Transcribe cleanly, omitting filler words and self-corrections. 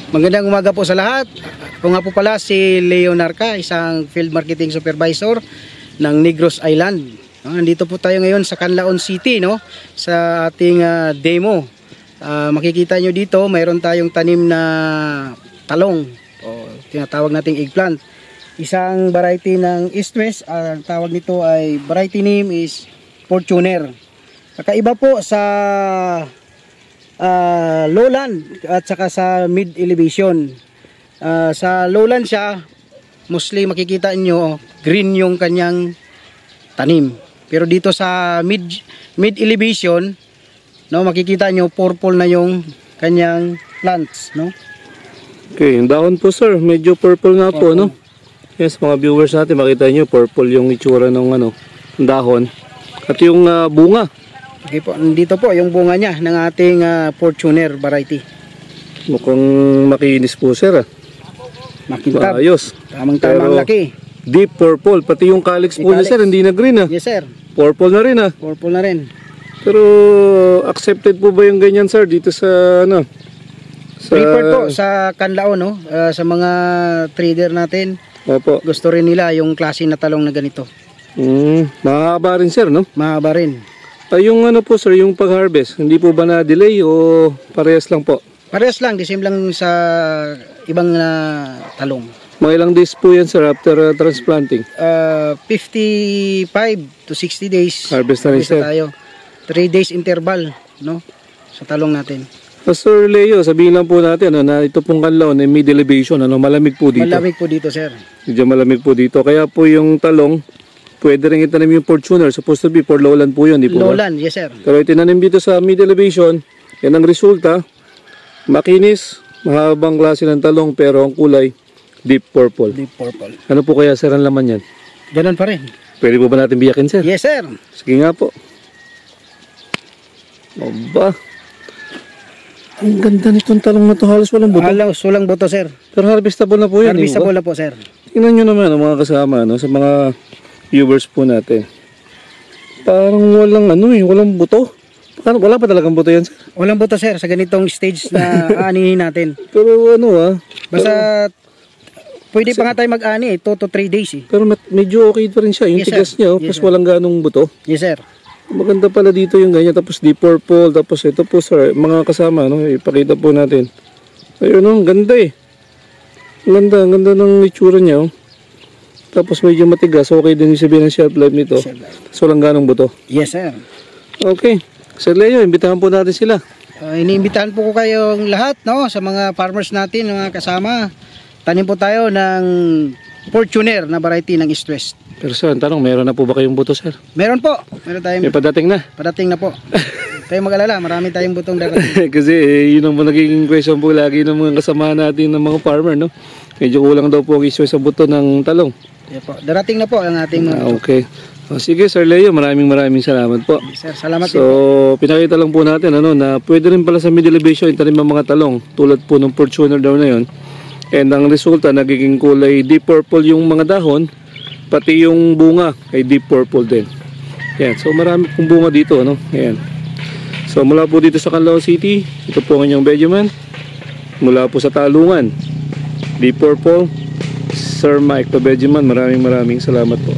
Magandang umaga po sa lahat. Ako nga po pala si Leo Narca, isang Field Marketing Supervisor ng Negros Island. Nandito po tayo ngayon sa Canlaon City, no? Sa ating demo. Makikita nyo dito, mayroon tayong tanim na talong, o tinatawag nating eggplant. Isang variety ng East-West, ang tawag nito ay variety name is Fortuner. Kakaiba po sa lowland at saka sa mid elevation. Sa lowland siya, mostly makikita nyo green yung kanyang tanim, pero dito sa mid elevation, no, makikita nyo purple na yung kanyang plants, no? Okay, yung dahon po sir, medyo purple nga po, no? Yes, mga viewers natin, makita nyo purple yung itsura ng dahon at yung bunga. Okay po, dito po yung bunga niya ng ating Fortuner variety. Mukhang makinis po sir. Makintab. Ayos. Tamang-tamang laki. Deep purple, pati yung calyx po niya sir, hindi na green . Yes sir. Purple na rin . Purple na rin. Pero accepted po ba yung ganyan sir dito sa Preferred po sa Canlaon, no? Sa mga trader natin. Opo. Gusto rin nila yung klase na talong na ganito. Mahaba rin sir, no? Mahaba rin. Yung po sir, yung pag-harvest, hindi po ba na-delay o parehas lang po? Parehas lang, the same lang sa ibang talong. Mga ilang days po yan sir after transplanting? 55 to 60 days. Harvest na rin sir. Tayo. 3 days interval, no? Sa talong natin. Sir Leo, sabihin lang po natin na ito pong Canlaon ay mid elevation, malamig po dito. Malamig po dito sir. Medyo malamig po dito. Kaya po yung talong, pwede rin itanim yung Fortuner. Supposed to be for lowland po yun, di po lowland, yes sir. Pero itinanim dito sa mid elevation, yan ang resulta. Makinis, mahabang klase ng talong, pero ang kulay, deep purple. Deep purple. Ano po kaya sir ang laman yan? Ganun pa rin. Pwede po ba natin biyakin sir? Yes sir. Sige nga po. Aba. Ang ganda nitong talong na to, halos walang buto. Halos walang buto sir. Pero harvestable na po yan. Harvestable na po sir. Tingnan nyo naman mga kasama, sa mga viewers po natin. Parang walang walang buto. Wala pa talagang buto yan sir? Walang buto sir sa ganitong stage na aanihin natin. Pero basta pwede pa nga tayo mag-ani 2 to 3 days . Pero medyo okay pa rin siya. Yung tigas niya, yes, walang ganong buto. Yes sir. Maganda pala dito yung ganyan. Tapos deep purple. Tapos ito po sir, mga kasama, ipakita po natin. Ayun, ang ganda . Ang ganda ng itsura niya . Tapos medyo matigas. Okay din yung sabihin ng shelf life nito. So walang ganong buto. Yes sir. Okay. Sir Leo, imbitahan po natin sila. Iniimbitahan po ko kayong lahat, no, sa mga farmers natin, mga kasama. Tanim po tayo ng Fortuner na variety ng East-West. Pero sir, ang tanong, meron na po ba kayong buto sir? Meron po. Meron tayong may padating na? Padating na po. Kayo mag-alala, marami tayong butong darating. Kasi yun ang nagiging question po lagi ng mga kasama natin ng mga farmer, no? Medyo kulang daw po ang issue sa buto ng talong. Yeah, po. Darating na po ang ating mga okay. Sige Sir Leo, maraming salamat po. Sir, salamat po. So, pinakita lang po natin na pwede rin pala sa mid elevation itanim ang mga talong tulad po ng Fortuner daw na yun. And ang resulta, nagiging kulay deep purple yung mga dahon, pati yung bunga ay deep purple din. Yan. So marami pong bunga dito, Ayan. So mula po dito sa Canlaon City, ito po ang inyong Benjamin. Mula po sa Talungan, deep purple, Sir Mike to Benjamin, maraming salamat po.